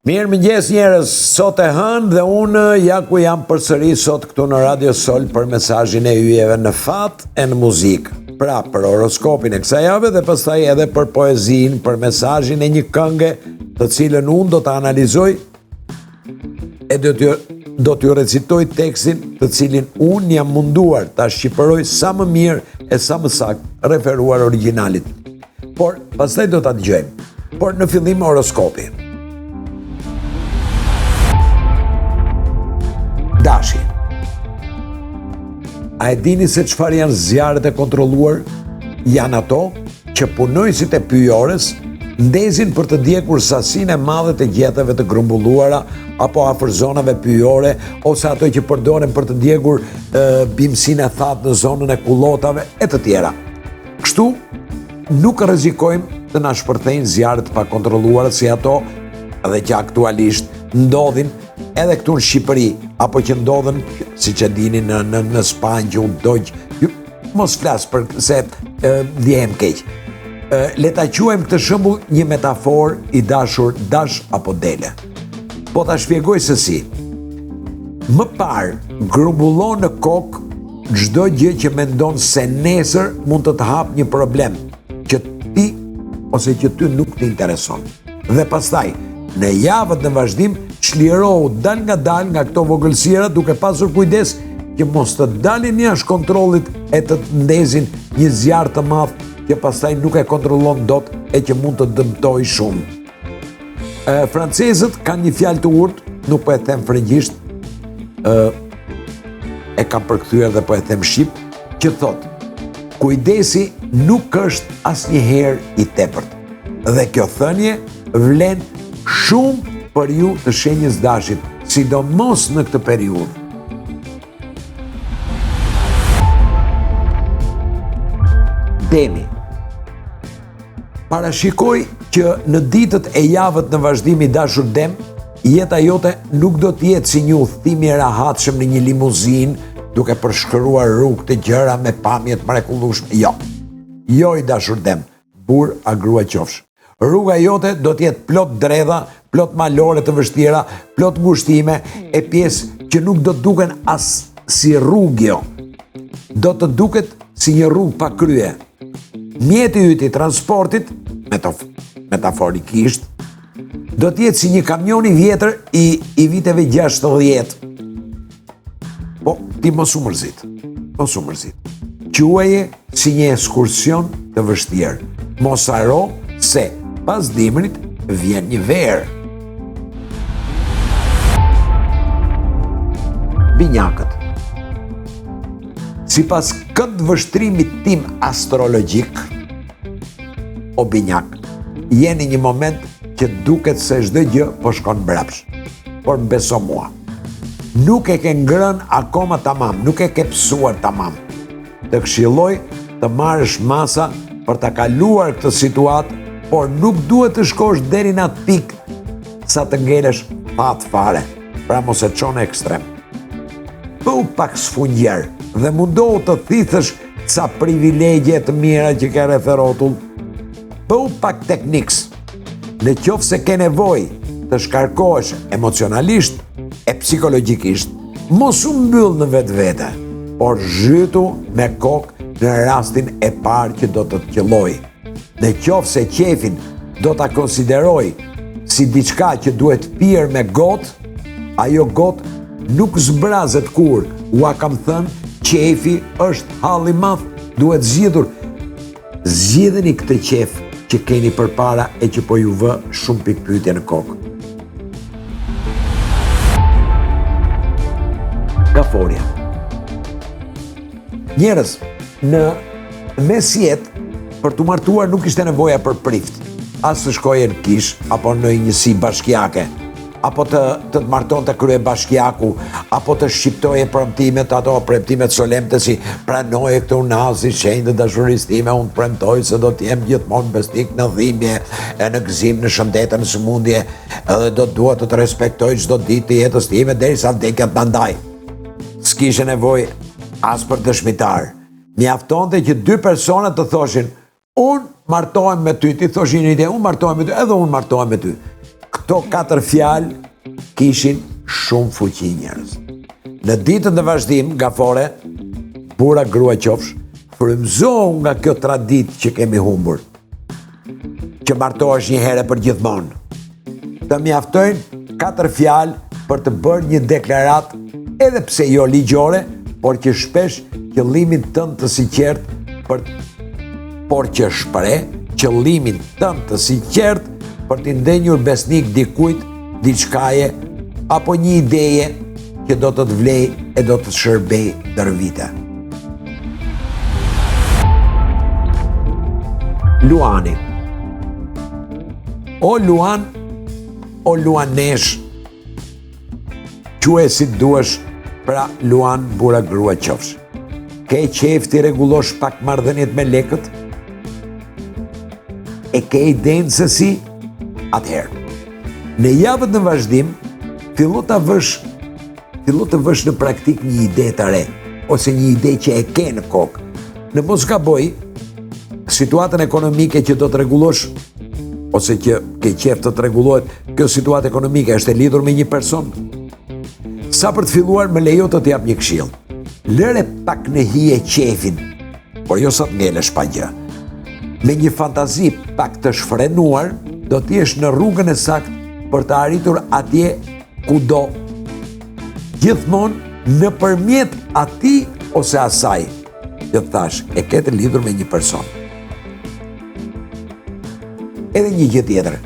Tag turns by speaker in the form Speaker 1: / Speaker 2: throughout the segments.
Speaker 1: Mirë mëngjes njerëz, sot e hënë dhe unë ja ku jam përsëri sot këtu në Radio Sol për mesazhin e yjeve në fat e në muzikë. Pra për horoskopin e kësaj jave dhe pastaj edhe për poezinë, për mesazhin e një kënge të cilën unë do të analizoj e do t'ju recitoj tekstin të cilin unë jam munduar ta shqipëroj sa më mirë e sa më saktë referuar originalit. Por pastaj do ta dëgjojmë. Por në fillim horoskopi. Dashi. A e dini se çfarë janë zjarret e kontrolluar? Janë ato që punojësit e pyjores ndezin për të ndjekur sasinë e madhe të gjetheve të grumbulluara apo afër zonave pyjore, ose ato që përdoren për të ndjekur bimësinë e thatë në zonën e kullotave e të tjera. Kështu nuk rrezikojmë të na shpërthejnë zjarret pa kontrolluara si ato edhe që aktualisht ndodhin edhe këtu në Shqipëri, apo që ndodhen, siç e dini, në Spanjë, që u dogj, mos flas për se vjen keq. Le ta quajmë këtë shembull një metaforë i dashur dash apo dele. Po ta shpjegoj se si. Më parë grumbullon në kokë çdo gjë që mendon se nesër mund të hap një problem që ti ose që ty nuk të intereson. Dhe pastaj në javët në vazhdim çlirohu dal nga këto vogëlsira duke pasur kujdes që mos të dalin jashtë kontrollit e të ndezin një zjarr të madh që pastaj nuk e kontrollon dot e që mund të dëmtojë shumë. Francezët kanë një fjalë të urtë, nuk po e them frëngjisht, e kam përkthyer dhe po e them shqip, që thot: kujdesi nuk është asnjëherë i tepërt. Dhe kjo thënie vlen shumë për ju të shenjës dashit, sidomos në këtë periudhë. Demi. Parashikoj që në ditët e javët në vazhdim i dashur Dem, jeta jote nuk do të jetë si një udhëtim i rahatshëm në një limuzinë, duke përshkruar rrugë të gjëra me pamje të mrekullueshme. Jo i dashur Dem, burr a grua qofsh. Rruga jote do të jetë plot dredha, plot malore të vështira, plot ngushtime e pjesë që nuk do të duken as si rrugë jo. Do të duket si një rrugë pa krye. Mjeti yt i transportit, metaforikisht, do të jetë si një kamion i vjetër i viteve 60. Po, ti mos u mërzit. Quaje si një ekskursion të vështirë. Mos haro se pas dimrit vjen një verë. Binjakët. Sipas këtë vështrimit tim astrologjik, o binjak, jeni një moment që duket se çdo gjë po shkon mbrapsht. Por beso mua, nuk e ke ngrënë akoma tamam, nuk e ke psuar tamam. Të këshilloj të marrësh masa për ta kaluar këtë situatë, por nuk duhet të shkosh deri në atë pikë sa të ngelesh fare, pra mos e çon ekstrem. Bëu pak sfunjer dhe mundohu të thithësh ca privilegje të mira që ke rreth rrotull. Bëu pak tekniks. Në qoftë se ke nevojë të shkarkohesh emocionalisht e psikologjikisht, mos u mbyll në vetvete, por zhytu me kokë në rastin e parë që do të të qellojë. Në qoftë se qefin do ta konsideroj si diçka që duhet pirë me gotë, ajo gotë nuk zbrazet kur. Ua kam thënë, qefi është halli i madh, duhet zgjidhur. Zgjidheni këtë qef që keni përpara e që po ju vë shumë pikpyetje në kokë. Kaforia. Njerëz, në mesjet për të martuar nuk ishte nevoja për prift, as të shkoje në kish, apo në njësi bashkiake, apo të marton të krye bashkiaku, apo të shqiptoje premtimet, ato premtimet solemte si pranoje këtë unazi shenjë të dashurisë time, unë premtoj se do t'jem gjithmonë besnik në dhimbje, e në gëzim, në shëndetën, në sëmundje, edhe do dua të të respektoj çdo ditë të jetës time derisa vdekja të na ndaj. S'kishe nevojë as për dëshmitar. Mjaftonte që dy persona të thoshin: unë martohem me ty, ti thoshin një ide, unë martohem me ty, edhe unë martohem me ty. këto 4 fjalë kishin shumë fuqi njerëz. Në ditën e vazhdim, gafore, burra grua qofsh, frymëzohu nga kjo traditë që kemi humbur, që martohesh një herë për gjithmonë. Të mjaftojnë 4 fjalë për të bërë një deklaratë, edhe pse jo ligjore, por që shpesh qëllimin tënd të sinqert për t'i ndenjur besnik dikujt, diçkaje, apo një ideje që do të të vlej e do të shërbej ndër vite. Luani. O Luan, o Luanesh, quaj si duash, pra Luan burra grua qofsh. Ke qef t'i rregullosh pak marrëdhëniet me lekët? E ke idenë se si? Atëherë, në javët në vazhdim, fillo të vësh në praktik një ide të re, ose një ide që e ke në kokë. Në mos gaboj, situatën ekonomike që do të rregullosh, ose që ke qef të rregullohet, kjo situatë ekonomike është e lidhur me një person. Sa për të filluar, më lejo të t'jap një këshill. Lëre pak në hije qefin, por jo sa të ngelesh pa gjë. Me një fantazi pak të shfrenuar, do t'jesh në rrugën e saktë për të arritur atje ku do. Gjithmonë nëpërmjet atij ose asaj, që thash, e ke të lidhur me një person. Edhe një gjë tjetër.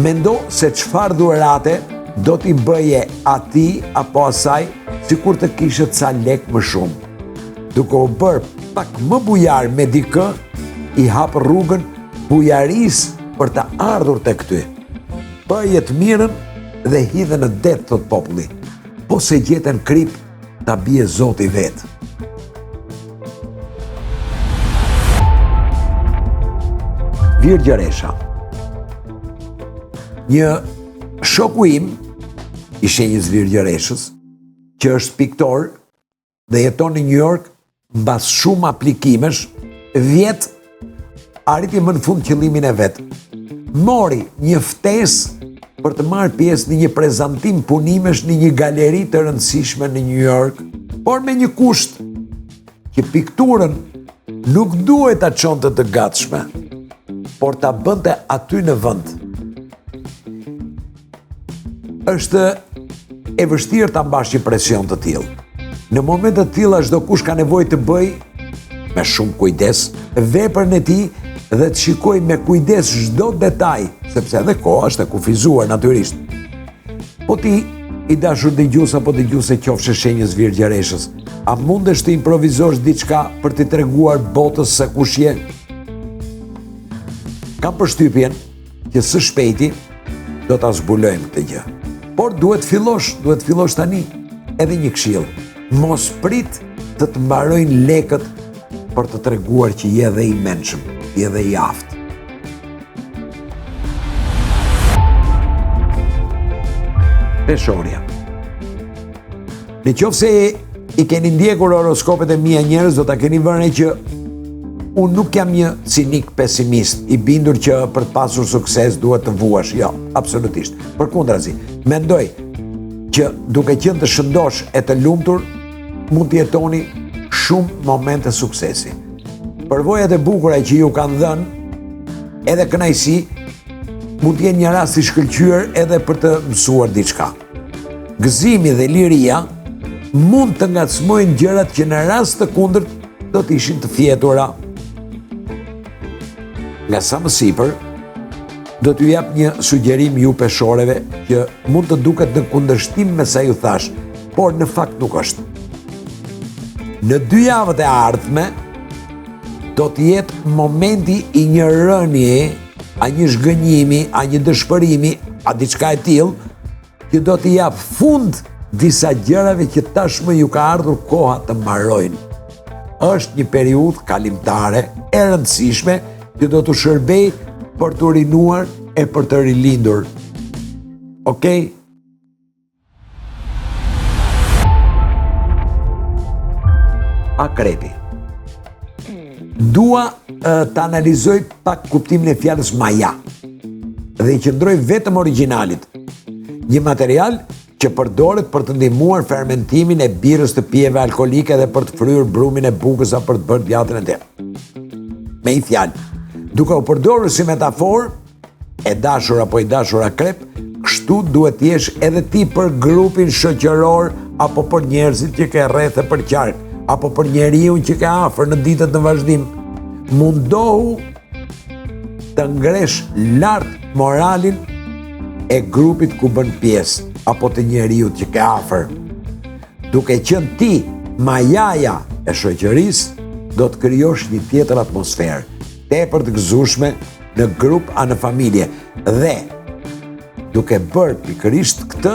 Speaker 1: Mendo se çfarë dhurate do t'i bëje atij apo asaj sikur të kishte ca lek më shumë. Duke u bërë pak më bujar me dikë, i hap rrugën bujarisë për të ardhur tek ty. Bëje të mirën dhe hidhe në det, thot populli. Po se gjeten krip, ta bie Zoti vet. Virgjëresha. Një shoku im i shenjës Virgjëreshës, që është piktor dhe jeton në New York, mbas shumë aplikimesh, vjet arriti më në fund qëllimin e vet. Mori një ftesë për të marrë pjesë në një prezantim punimesh në një galeri të rëndësishme në New York, por me një kusht, që pikturën nuk duhet ta çonte të gatshme, por ta bënte aty në vend. Është e vështirë ta mbash një presion të tillë. Në momente të tilla çdo kush ka nevojë të bëj me shumë kujdes veprën e tij dhe të shikoj me kujdes çdo detaj, sepse edhe koha është e kufizuar natyrisht. Po ti i dashur dëgjues apo dëgjuese qofshe shenjës Virgjëreshës, a mundesh të improvizosh diçka për t'i treguar botës se kush je? Kam përshtypjen që së shpejti do ta zbulojmë këtë gjë. Por duhet fillosh tani. Edhe një këshill, mos prit të të mbarojnë lekët për të treguar që je dhe i menshëm, je dhe i aftë. Peshorja. Në qoftë se i keni ndjekur horoskopet e mia njerëz, do ta keni vënë që unë nuk jam një cinik pesimist, i bindur që për të pasur sukses duhet të vuash. Jo, absolutisht. Përkundrazi, mendoj që duke qenë të shëndosh e të lumtur, mund të jetoni shumë momente suksesi. Përvojat e bukura që ju kanë dhënë, edhe kënaqësi, mund të jenë një rast i shkëlqyer edhe për të mësuar diçka. Gëzimi dhe liria mund të ngacmojnë gjërat që në rast të kundërt do të ishin të fjetura. Nga sa më sipër, do t'ju jap një sugjerim ju peshoreve që mund të duket në kundërshtim me sa ju thash, por në fakt nuk është. Në 2 javët e ardhme, do t'jetë momenti i një rënje, a një zhgënjimi, a një dëshpërimi, a diçka e tillë, që do t'i jap fund disa gjërave që tashmë ju ka ardhur koha të mbarojnë. Është një periudhë kalimtare e rëndësishme që do të shërbej për të rinuar e për të rilindur. Okej? Akrepi. Dua të analizoj pak kuptimin e fjalës maja. dhe i qëndroj vetëm originalit. Një material që përdoret për të ndihmuar fermentimin e birrës të pijeve alkolike dhe për të fryrë brumin e bukës apo për të bërë djatën e tij. Me një fjalë, duke u përdorur si metaforë, e dashur apo i dashura krep, kështu duhet të jesh edhe ti për grupin shoqëror apo për njerëzit që ke rreth e për qark, apo për njeriu që ke afër në ditët në vazhdim. Mundohu të ngresh lart moralin e grupit ku bën pjesë, apo të njeriu që ke afër. Duke qenë ti majaja e shoqërisë, do të krijosh një tjetër atmosferë, tepër të gëzueshme në grup a në familje, dhe duke bërë pikërisht këtë,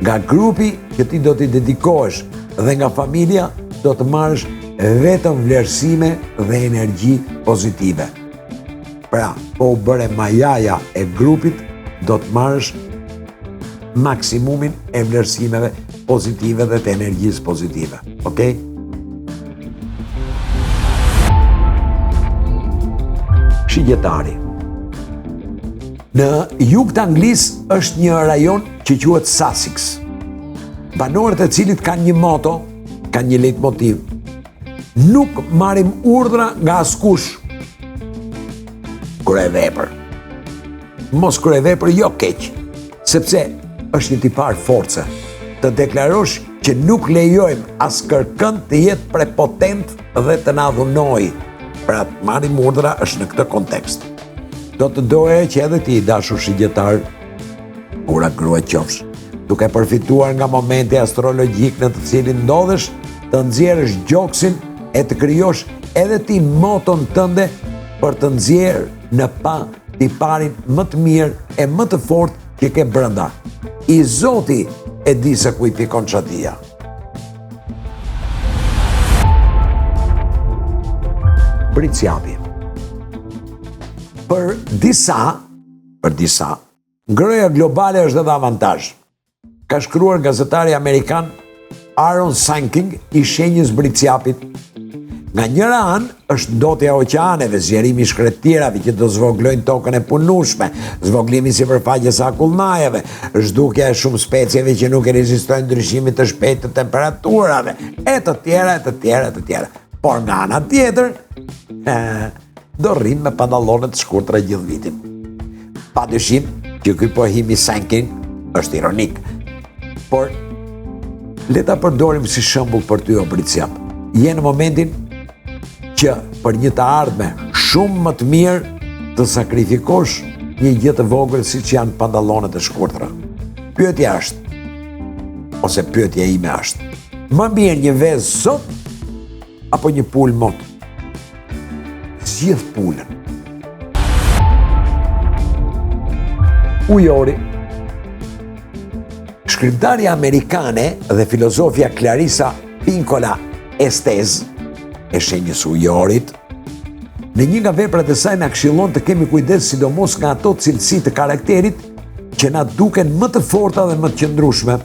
Speaker 1: nga grupi që ti do t'i dedikohesh dhe nga familja do të marrësh vetëm vlerësime dhe energji pozitive. Pra, po u bëre majaja e grupit, do të marrësh maksimumin e vlerësimeve pozitive dhe të energjisë pozitive. Okej? Shigjetari. Në jug të Anglisë është një rajon që quhet Sussex. Banorët e cilit kanë një moto, kanë një leitmotiv. Nuk marrim urdhra nga askush. Kur e vepër. Mos kur e vepër jo keq, sepse është një tipar force. Të deklarosh që nuk lejojmë as kërkën të jetë prepotent dhe të na dhunojë. Pra të marrim urdhra është në këtë kontekst. Do të doje që edhe ti, dashur shigjetar, ura grua qofsh, duke përfituar nga momenti astrologjik në të cilin ndodhesh, të nxjerrësh gjoksin e të krijosh edhe ti moton tënde për të nxjerrë në pa tiparin më të mirë e më të fortë që ke brenda. I Zoti e di se ku i pikon çatia. Britsjapi. Për disa, ngroja globale është edhe avantazh. Ka shkruar gazetari amerikan Aaron Sanking i shenjës britsjapit. Nga njëra anë është ndotja e oqeaneve, zgjerimi i shkretërave që do zvoglojnë tokën e punueshme, zvoglimi sipërfaqes së akullnajeve, zhdukja e shumë specieve që nuk e rezistojnë ndryshimit të shpejtë të temperaturave, e të tjera. Por nga ana tjetër, do rrim me pantallone të shkurtra gjithë vitin. Padyshim që ky pohim i Sanking është ironik, por le ta përdorim si shembull për ty o britsjap. Je në momentin që për një të ardhme shumë më të mirë të sakrifikosh një gjë të vogël siç janë pantallonet e shkurtra. Pyetja është, ose pyetja ime është, më mirë një vezë sot apo një pulë mot? Zgjidh pulën. Ujori. Shkrimtarja amerikane dhe filozofja Clarissa Pinkola Estes, e shenjës ujorit, në një nga veprat e saj na këshillon të kemi kujdes sidomos nga ato cilësi të karakterit që na duken më të forta dhe më të qëndrueshme.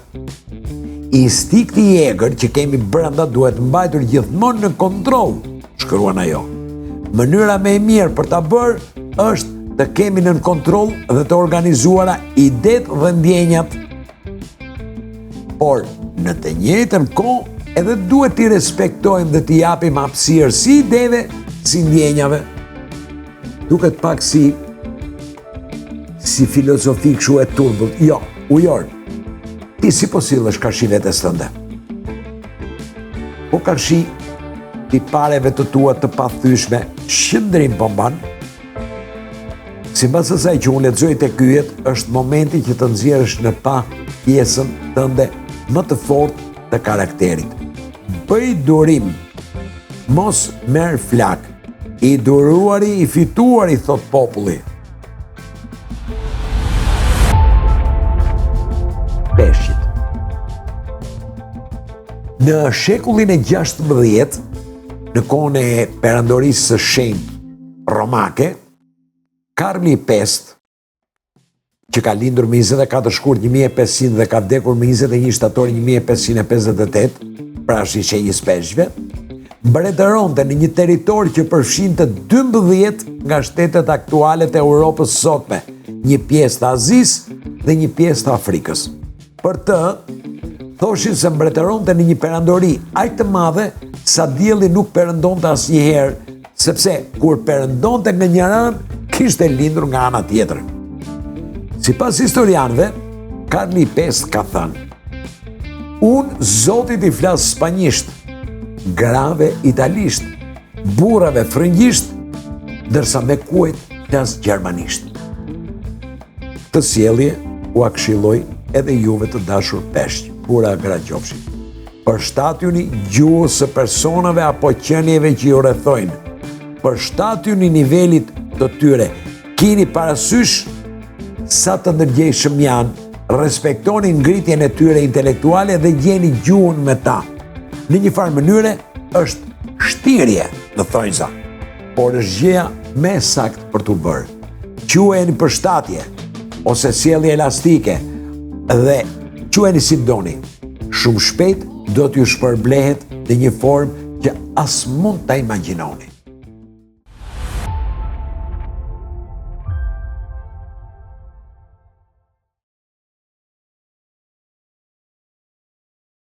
Speaker 1: Instinkti i egër që kemi brenda duhet mbajtur gjithmonë në kontroll, shkruan ajo. Mënyra më e mirë për ta bërë është të kemi nën kontroll dhe të organizuara idetë dhe ndjenjat. Por në të njëjtën kohë edhe duhet t'i respektojmë dhe t'i japim hapësirë si ideve, si ndjenjave. Duket pak si filozofi kështu e turbullt. Jo, ujor, ti si po sillesh karshi vetes tënde? Po karshi tipareve të tua të pathyeshme, shëndrim po mban? Sipas asaj që unë lexoj te kyjet, është momenti që të nxjerrësh në pa pjesën tënde më të fortë të karakterit. Bëj durim, mos merr flak, i duruari i fituari, thot populli. Peshqit. Në shekullin e 16, në kohën e perandorisë së shenjtë romake, Karli V, që ka lindur me 24 shkurt 1500 dhe ka vdekur me 21 shtator 1558, pra është i shenjës peshqve, mbretëronte në një territor që përfshinte 12 nga shtetet aktuale të Europës sotme, një pjesë të Azisë dhe një pjesë të Afrikës. Për të, thoshin se mbretëronte në një perandori aq të madhe sa dielli nuk perëndonte asnjëherë, sepse kur perëndonte nga një anë, kishte lindur nga ana tjetër. Sipas historianëve, Karli V ka thënë: "Unë Zotit i flas spanjisht, grave italisht, burrave frëngjisht, ndërsa me kuajt flas gjermanisht." Të sjellje u këshilloj edhe juve të dashur peshq, bura gra qofshin. Përshtatjuni gjuhës së personave apo qenieve që ju rrethojnë. Përshtatjuni nivelit të tyre. Keni parasysh sa të ndërgjegjshëm janë, respektoni ngritjen e tyre intelektuale dhe gjeni gjuhën me ta. Në një farë mënyre është shtirje në thonjza, por është gjëja më saktë për t'u bërë. Quheni përshtatje ose sjellje elastike dhe quheni si doni. Shumë shpejt do t'ju shpërblehet në një formë që as mund ta imagjinoni.